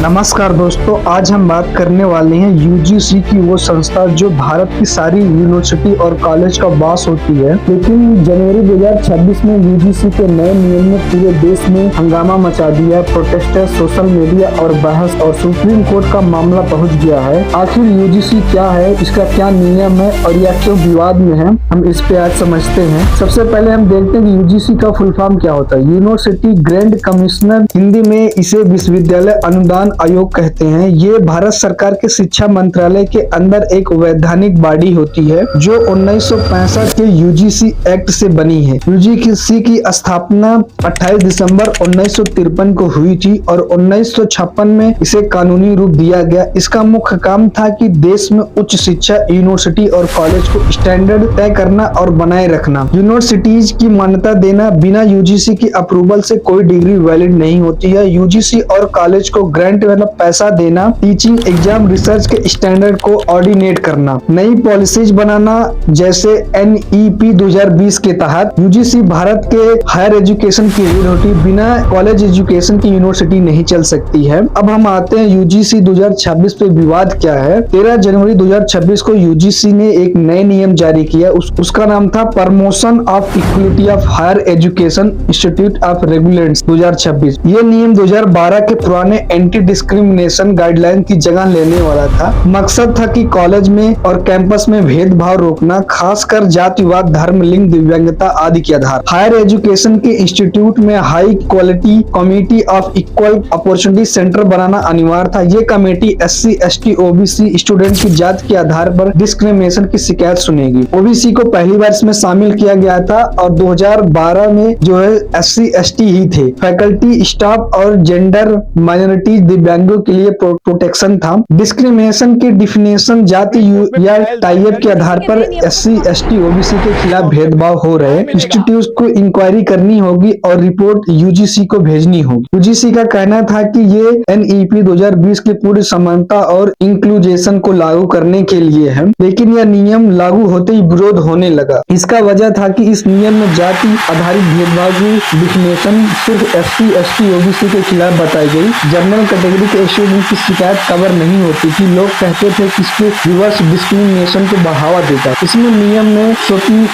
नमस्कार दोस्तों, आज हम बात करने वाले हैं यूजीसी की, वो संस्था जो भारत की सारी यूनिवर्सिटी और कॉलेज का बॉस होती है। लेकिन जनवरी 2026 में यूजीसी के नए नियम ने पूरे देश में हंगामा मचा दिया। प्रोटेस्टर, सोशल मीडिया और बहस और सुप्रीम कोर्ट का मामला पहुंच गया है। आखिर यूजीसी क्या है, इसका क्या नियम है और यह क्यों विवाद में है, हम इस पे आज समझते हैं। सबसे पहले हम देखते हैं कि यूजीसी का फुल फॉर्म क्या होता है। यूनिवर्सिटी ग्रैंड कमिश्नर, हिंदी में इसे विश्वविद्यालय अनुदान आयोग कहते हैं। ये भारत सरकार के शिक्षा मंत्रालय के अंदर एक वैधानिक बॉडी होती है जो 1965 के यूजीसी एक्ट से बनी है। यूजीसी की स्थापना 28 दिसंबर 1953 को हुई थी और 1956 में इसे कानूनी रूप दिया गया। इसका मुख्य काम था कि देश में उच्च शिक्षा, यूनिवर्सिटी और कॉलेज को स्टैंडर्ड तय करना और बनाए रखना। यूनिवर्सिटीज की मान्यता देना। बिना यूजीसी की अप्रूवल से कोई डिग्री वैलिड नहीं होती है। यूजीसी और कॉलेज को ग्रांट मतलब पैसा देना, टीचिंग, एग्जाम, रिसर्च के स्टैंडर्ड को ऑर्डिनेट करना, नई पॉलिसीज बनाना, जैसे NEP 2020 के तहत। यूजीसी भारत के हायर एजुकेशन की रीढ़ होती। बिना कॉलेज एजुकेशन की यूनिवर्सिटी नहीं चल सकती है। अब हम आते हैं यूजीसी 2026 पे विवाद क्या है। 13 जनवरी 2026 को यूजीसी ने एक नए नियम जारी किया। उसका नाम था promotion of equality of higher education institute of regulations 2026। ये नियम 2012 के पुराने एंटी डिस्क्रिमिनेशन गाइडलाइन की जगह लेने वाला था। मकसद था कि कॉलेज में और कैंपस में भेदभाव रोकना, खासकर जातिवाद, धर्म, लिंग, दिव्यांगता आदि के आधार। हायर एजुकेशन के इंस्टीट्यूट में high quality committee of equal opportunity centre बनाना अनिवार्य था। ये committee SC, ST, OBC student की जात के आधार पर डिस्क्रिमिनेशन की शिकायत सुनेगी। OBC को पहली बार इसमें शामिल किया गया था और 2012 में जो है SC, ST ही थे। फैकल्टी, स्टाफ और जेंडर माइनॉरिटीज, दिव्यांगों के लिए प्रोटेक्शन था। डिस्क्रिमिनेशन की डिफिनेशन जाति या टाइप के आधार पर SC, ST, OBC के खिलाफ भेदभाव हो रहे। इंस्टीट्यूट को इंक्वायरी करनी होगी और रिपोर्ट यूजीसी को भेजनी होगी। यूजीसी का कहना था कि ये NEP 2020 की पूरी समानता और इंक्लूजेशन को लागू करने के लिए है, लेकिन यह नियम लागू होते ही विरोध होने लगा। इसका वजह था कि इस नियम में जाति आधारित भेदभाव की डिफिनेशन सिर्फ SC, ST, OBC के खिलाफ बताई गई। जनरल कैटेगरी के स्टूडेंट की शिकायत कवर नहीं होती थी। लोग कहते थे कि इसके रिवर्स डिस्क्रिमिनेशन को बढ़ावा देता। इसमें नियम में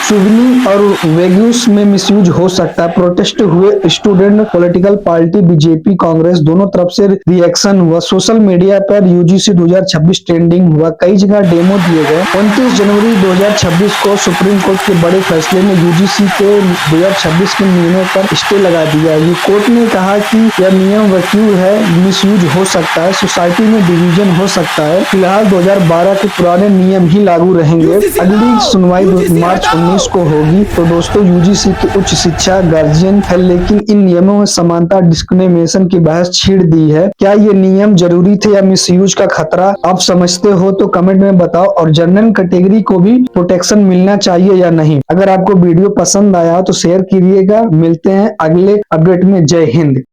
शुगनी और वेग्यूस में मिसयूज हो सकता है। प्रोटेस्ट हुए student, political party, BJP, Congress दोनों तरफ से रिएक्शन हुआ। सोशल मीडिया पर यूजीसी 2026 ट्रेंडिंग हुआ। कई जगह डेमो दिए गए। 29 जनवरी 2026 को सुप्रीम कोर्ट के बड़े फैसले में यूजीसी के 2026 के नियमों पर स्टे लगा दिया। ये कोर्ट ने कहा कि यह नियम वैक्यूम है, मिसयूज हो सकता है, सोसाइटी में डिवीजन हो सकता है। फिलहाल 2012 के पुराने नियम ही लागू रहेंगे। अगली सुनवाई मार्च 19 को होगी। तो दोस्तों, यूजीसी की उच्च शिक्षा गार्जियन है, लेकिन इन नियमों में समानता डिस्क्रिमिनेशन की बहस छेड़ दी है। क्या ये नियम जरूरी थे या मिसयूज का खतरा आप समझते हो तो कमेंट में बताओ, और जनरल कैटेगरी को भी प्रोटेक्शन मिलना चाहिए या नहीं। अगर आपको वीडियो पसंद आया तो शेयर कीजिएगा। मिलते हैं अगले अपडेट में। जय हिंद।